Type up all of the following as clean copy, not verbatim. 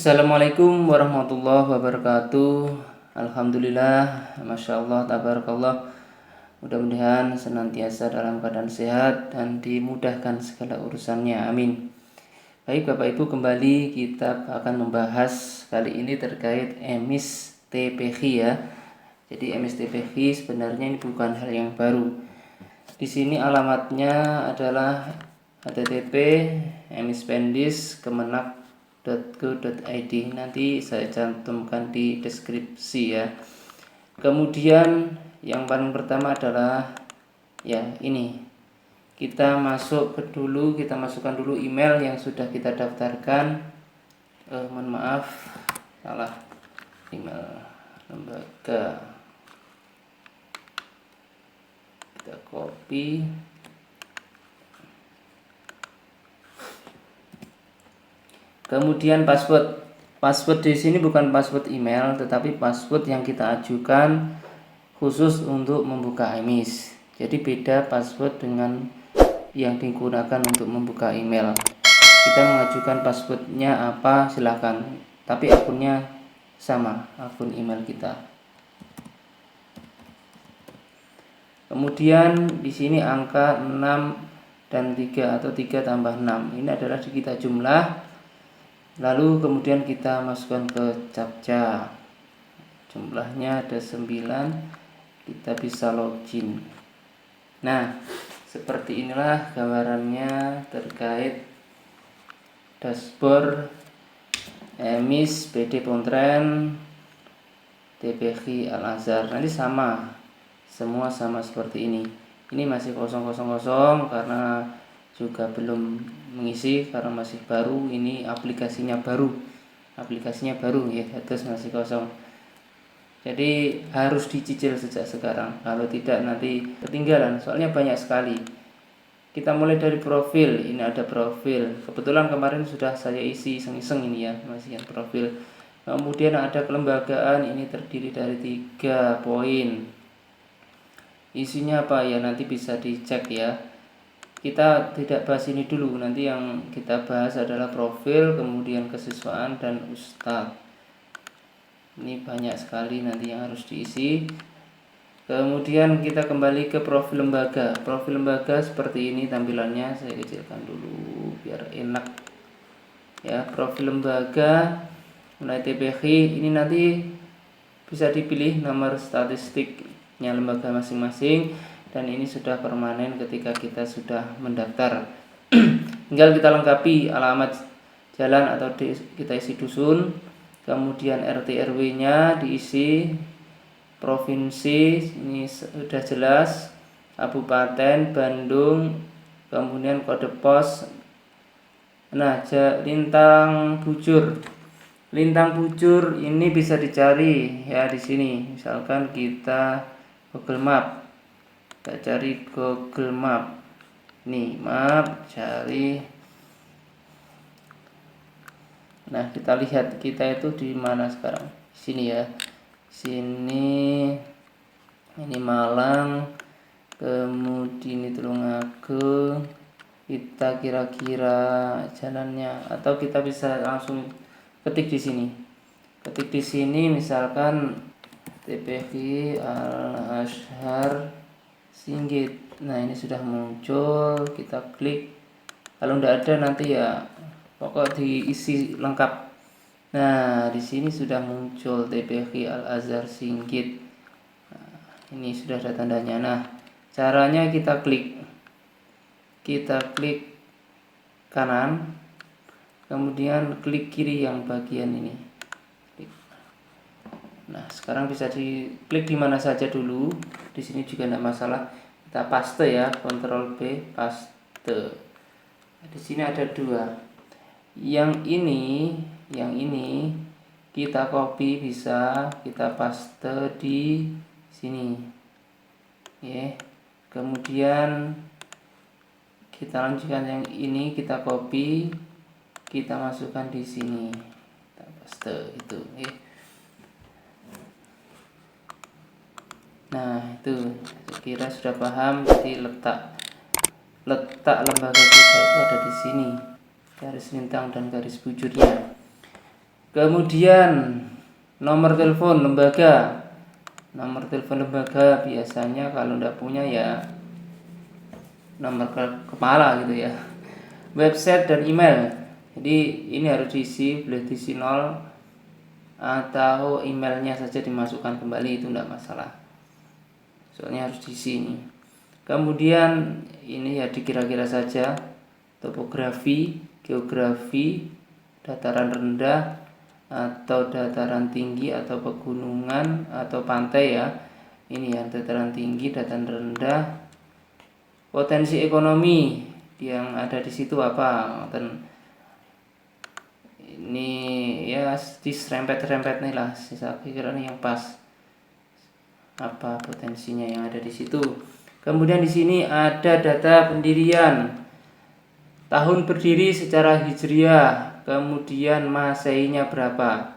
Assalamualaikum warahmatullahi wabarakatuh. Alhamdulillah, Masya Allah, tabarakallah. Mudah-mudahan senantiasa dalam keadaan sehat dan dimudahkan segala urusannya, amin. Baik Bapak Ibu, kembali kita akan membahas kali ini terkait emis TPG ya. Jadi emis TPG sebenarnya ini bukan hal yang baru. Di sini alamatnya adalah http emispendis.kemenak.go.id. Nanti saya cantumkan di deskripsi ya. Kemudian yang paling pertama adalah ya ini. Kita masukkan dulu email yang sudah kita daftarkan. Mohon maaf, salah email lembaga. Kita copy. Kemudian password di sini bukan password email, tetapi password yang kita ajukan khusus untuk membuka emis. Jadi beda password dengan yang digunakan untuk membuka email. Kita mengajukan passwordnya apa silahkan, tapi akunnya sama, akun email kita. Kemudian di sini angka 6 dan 3 atau 3 tambah 6. Ini adalah kita jumlah. Lalu kemudian kita masukkan ke captcha. Jumlahnya ada 9. Kita bisa login. Nah, seperti inilah gambarannya terkait dashboard emis PD Pontren TPG Al Azhar. Nanti semua sama seperti ini. Ini masih kosong karena juga belum mengisi karena masih baru. Ini aplikasinya baru ya, terus masih kosong. Jadi harus dicicil sejak sekarang, kalau tidak nanti ketinggalan, soalnya banyak sekali. Kita mulai dari profil. Ini ada profil, kebetulan kemarin sudah saya isi iseng-iseng ini ya, masih yang profil. Kemudian ada kelembagaan, ini terdiri dari 3 poin. Isinya apa ya, nanti bisa dicek ya. Kita tidak bahas ini dulu, nanti yang kita bahas adalah profil, kemudian kesiswaan dan ustadz. Ini banyak sekali nanti yang harus diisi. Kemudian kita kembali ke profil lembaga. Profil lembaga seperti ini tampilannya, saya kecilkan dulu biar enak ya. Profil lembaga mulai TPG, ini nanti bisa dipilih nomor statistiknya lembaga masing-masing. Dan ini sudah permanen ketika kita sudah mendaftar. Tinggal kita lengkapi alamat jalan atau kita isi dusun, kemudian RT RW nya diisi, provinsi ini sudah jelas, Kabupaten Bandung, kemudian kode pos. Nah, lintang bujur ini bisa dicari ya di sini. Misalkan kita Google Map. Kita cari Google Map. Nih, map, cari. Nah, kita lihat kita itu di mana sekarang. Sini ya. Sini. Ini Malang. Kemudian ini Tulungagung. Kita kira-kira jalannya, atau kita bisa langsung ketik di sini. Ketik di sini misalkan TPG Al Azhar Singgit. Nah, ini sudah muncul, kita klik. Kalau tidak ada nanti ya pokok diisi lengkap. Nah, di sini sudah muncul TPG Al Azhar Singgit. Nah, ini sudah ada tandanya. Nah, caranya kita klik kanan, kemudian klik kiri yang bagian ini. Nah, sekarang bisa diklik di mana saja dulu. Di sini juga tidak masalah. Kita paste ya, Ctrl B, paste. Di sini ada 2. Yang ini kita copy, bisa kita paste di sini. Ya. Kemudian kita lanjutkan yang ini, kita copy, kita masukkan di sini. Kita paste itu, ya. Nah, itu saya kira sudah paham. Jadi letak lembaga kita itu ada di sini, garis lintang dan garis bujurnya. Kemudian nomor telepon lembaga. Nomor telepon lembaga biasanya kalau tidak punya ya nomor kepala gitu ya. Website dan email. Jadi ini harus diisi, boleh diisi 0 atau emailnya saja dimasukkan kembali, itu tidak masalah. Soalnya harus diisi ini. Kemudian ini ya dikira-kira saja, topografi, geografi, dataran rendah atau dataran tinggi atau pegunungan atau pantai ya. Ini ya dataran tinggi, dataran rendah. Potensi ekonomi yang ada di situ apa? Ini ya diserempet-serempet nih lah. Saya pikir ini yang pas. Apa potensinya yang ada di situ? Kemudian di sini ada data pendirian. Tahun berdiri secara hijriah, kemudian masehinya berapa?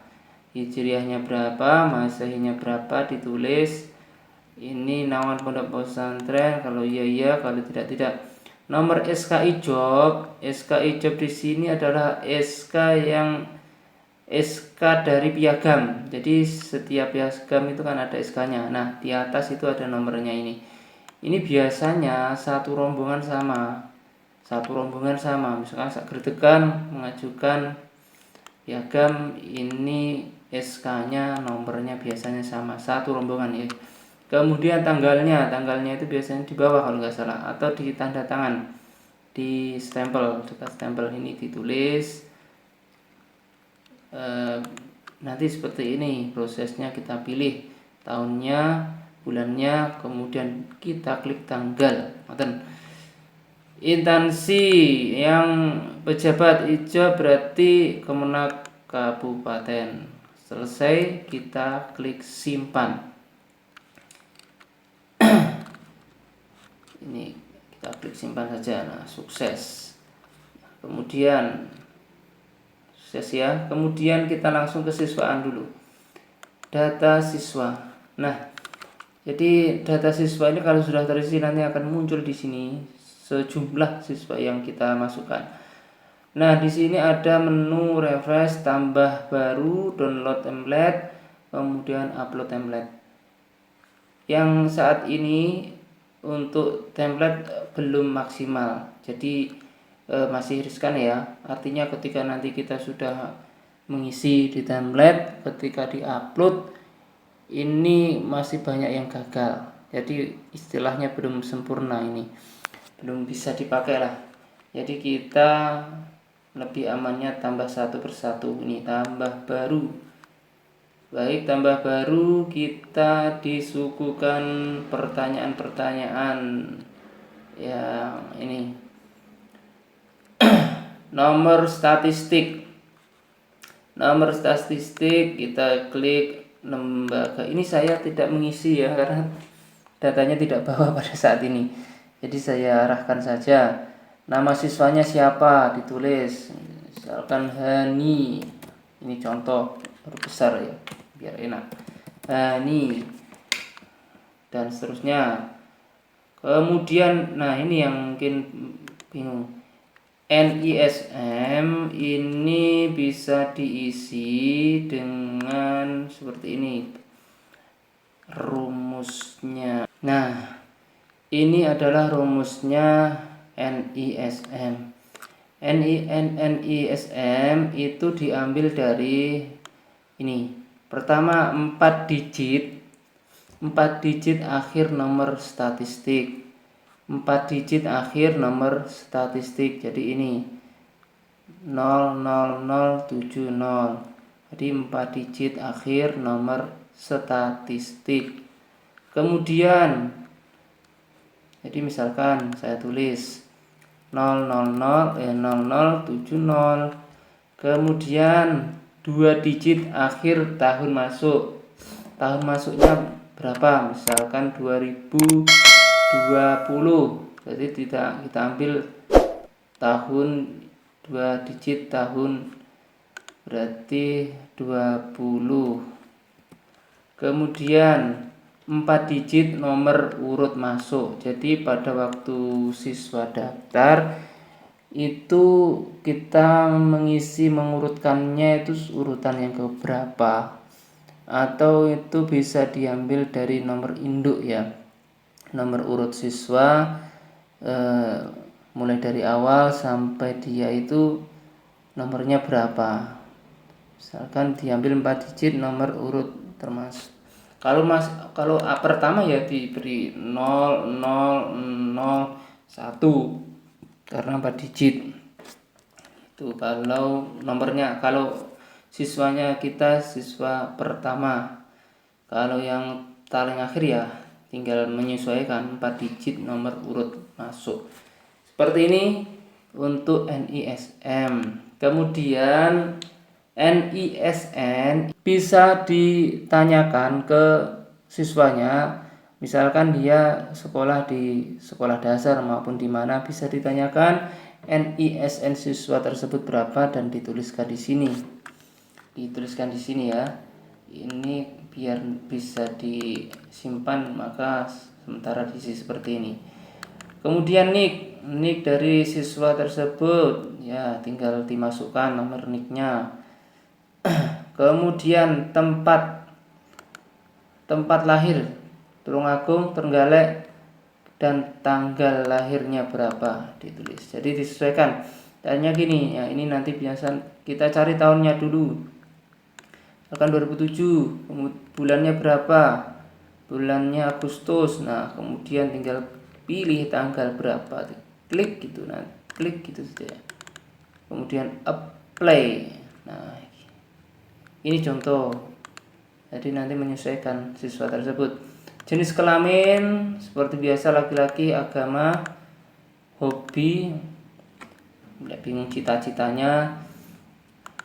Hijriahnya berapa, masehinya berapa ditulis. Ini naungan pondok pesantren, kalau iya, kalau tidak. Nomor SKI job di sini adalah SK dari piagam. Jadi setiap piagam itu kan ada SK-nya. Nah, di atas itu ada nomornya ini. Ini biasanya satu rombongan sama. Misalkan saat gerdekan mengajukan piagam, ini SK-nya nomornya biasanya sama, satu rombongan ya. Kemudian tanggalnya itu biasanya di bawah kalau nggak salah, atau di tanda tangan, di stempel, dekat stempel ini ditulis. Nanti seperti ini prosesnya, kita pilih tahunnya, bulannya, kemudian kita klik tanggal. Instansi yang pejabat hijau berarti Kemenak Kabupaten. Selesai, kita klik simpan. Ini kita klik simpan saja. Nah, sukses. Kemudian sukses ya. Kemudian kita langsung ke siswaan dulu. Data siswa. Nah, jadi data siswa ini kalau sudah terisi nanti akan muncul di sini sejumlah siswa yang kita masukkan. Nah, di sini ada menu refresh, tambah baru, download template, kemudian upload template. Yang saat ini untuk template belum maksimal, jadi masih riskan ya. Artinya ketika nanti kita sudah mengisi di template, ketika diupload ini masih banyak yang gagal. Jadi istilahnya belum sempurna, ini belum bisa dipakai lah. Jadi kita lebih amannya tambah satu persatu. Ini tambah baru. Baik, tambah baru, kita disuguhkan pertanyaan-pertanyaan ya. Ini nomor statistik, kita klik lembaga. Ini saya tidak mengisi ya, karena datanya tidak bawa pada saat ini, jadi saya arahkan saja. Nama siswanya siapa ditulis, misalkan Hani. Ini contoh huruf besar ya biar enak, Hani, dan seterusnya. Kemudian nah ini yang mungkin bingung, NISM ini bisa diisi dengan seperti ini rumusnya. Nah, ini adalah rumusnya NISM. NISM itu diambil dari ini. Pertama 4 digit akhir nomor statistik. 4 digit akhir nomor statistik. Jadi ini 00070. Jadi 4 digit akhir nomor statistik. Kemudian jadi misalkan saya tulis 0070. Kemudian 2 digit akhir tahun masuk. Tahun masuknya berapa? Misalkan 2020. Jadi kita ambil tahun 2 digit tahun, berarti 20. Kemudian 4 digit nomor urut masuk. Jadi pada waktu siswa daftar itu kita mengurutkannya itu urutan yang keberapa, atau itu bisa diambil dari nomor induk ya, nomor urut siswa mulai dari awal sampai dia itu nomornya berapa. Misalkan diambil 4 digit nomor urut termasuk. Kalau pertama ya diberi 0 0 0 1 karena 4 digit. Itu kalau nomornya, kalau siswanya kita siswa pertama. Kalau yang paling akhir ya tinggal menyesuaikan 4 digit nomor urut masuk. Seperti ini untuk NISM. Kemudian NISN bisa ditanyakan ke siswanya, misalkan dia sekolah di sekolah dasar maupun di mana, bisa ditanyakan NISN siswa tersebut berapa dan dituliskan di sini. Dituliskan di sini ya. Ini biar bisa disimpan, maka sementara diisi seperti ini. Kemudian nik dari siswa tersebut ya tinggal dimasukkan nomor niknya. Kemudian tempat lahir Tulungagung, Trenggalek, dan tanggal lahirnya berapa ditulis. Jadi disesuaikan. Tanya gini ya, ini nanti biasa kita cari tahunnya dulu. Misalkan 2007, bulannya berapa? Bulannya Agustus. Nah, kemudian tinggal pilih tanggal berapa, klik gitu, nah klik gitu saja. Kemudian apply. Nah, ini contoh. Jadi nanti menyesuaikan siswa tersebut. Jenis kelamin seperti biasa, laki-laki, agama, hobi, tidak bingung cita-citanya.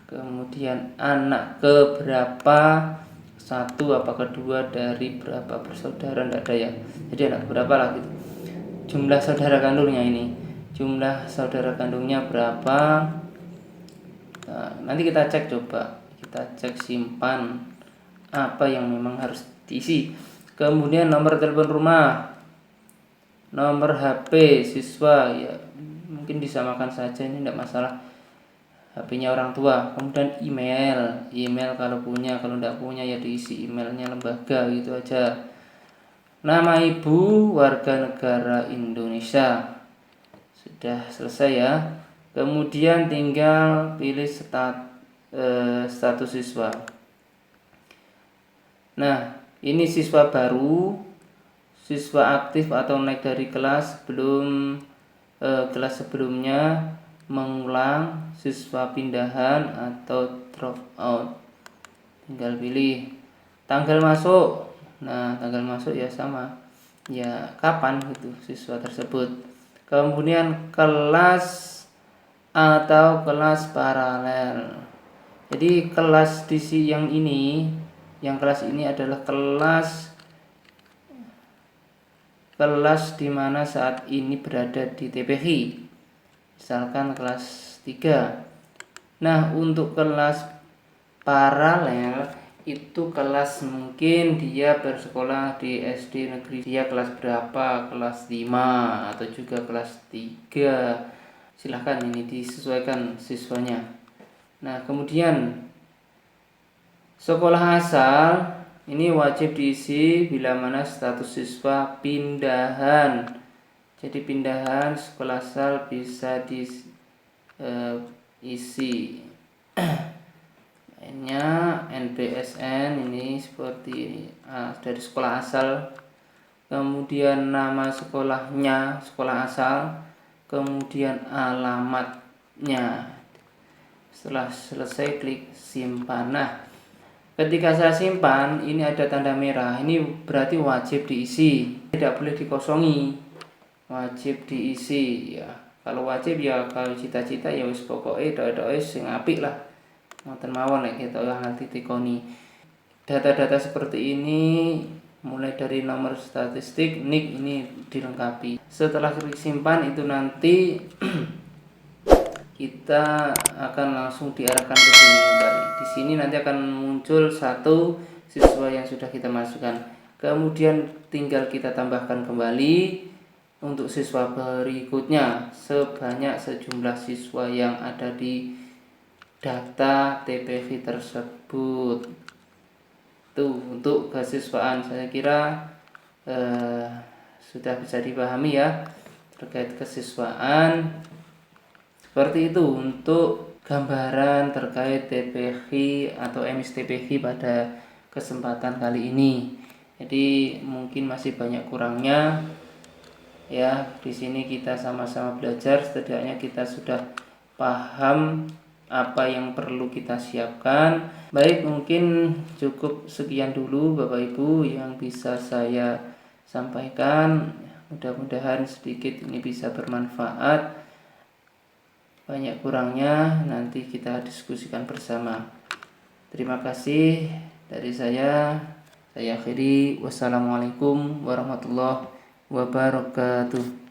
Kemudian anak keberapa, satu apa kedua dari berapa bersaudara, tidak ada ya. Jadi anak berapa lah gitu. Jumlah saudara kandungnya ini. Jumlah saudara kandungnya berapa. Nah, nanti kita cek, coba kita cek simpan apa yang memang harus diisi. Kemudian nomor telepon rumah, nomor HP siswa ya mungkin disamakan saja, ini tidak masalah, HP-nya orang tua. Kemudian email kalau punya, kalau tidak punya ya diisi emailnya lembaga gitu aja. Nama ibu, warga negara Indonesia, sudah selesai ya. Kemudian tinggal pilih status siswa. Nah, ini siswa baru, siswa aktif atau naik dari kelas sebelum kelas sebelumnya, mengulang, siswa pindahan atau drop out. Tinggal pilih tanggal masuk. Nah, tanggal masuk ya sama, ya kapan gitu siswa tersebut. Kemudian kelas atau kelas paralel. Jadi kelas di yang ini, yang kelas ini adalah kelas di mana saat ini berada di TPI. Misalkan kelas 3. Nah, untuk kelas paralel itu kelas mungkin dia bersekolah di SD negeri, dia kelas berapa, kelas 5 atau juga kelas 3. Silahkan ini disesuaikan siswanya. Nah, kemudian sekolah asal ini wajib diisi bila mana status siswa pindahan. Jadi pindahan sekolah asal bisa diisi. Lainnya NPSN ini seperti dari sekolah asal. Kemudian nama sekolahnya, sekolah asal. Kemudian alamatnya. Setelah selesai klik simpan. Nah, ketika saya simpan, ini ada tanda merah. Ini berarti wajib diisi, tidak boleh dikosongi. Wajib diisi ya. Kalau wajib ya, kalau cita-cita ya wis pokoke doa-doa sing apik lah. Ngoten mawon nek kita nganti tikoni. Data-data seperti ini mulai dari nomor statistik, nik ini dilengkapi. Setelah klik simpan itu nanti kita akan langsung diarahkan ke sini. Di sini nanti akan muncul satu siswa yang sudah kita masukkan. Kemudian tinggal kita tambahkan kembali untuk siswa berikutnya sebanyak sejumlah siswa yang ada di data TPV tersebut. Tuh untuk kesiswaan saya kira sudah bisa dipahami ya terkait kesiswaan. Seperti itu untuk gambaran terkait TPV atau emisi TPV pada kesempatan kali ini. Jadi mungkin masih banyak kurangnya ya. Di sini kita sama-sama belajar, setidaknya kita sudah paham apa yang perlu kita siapkan. Baik, mungkin cukup sekian dulu Bapak Ibu yang bisa saya sampaikan. Mudah-mudahan sedikit ini bisa bermanfaat. Banyak kurangnya nanti kita diskusikan bersama. Terima kasih dari saya. Saya akhiri. Wassalamualaikum warahmatullahi wabarakatuh.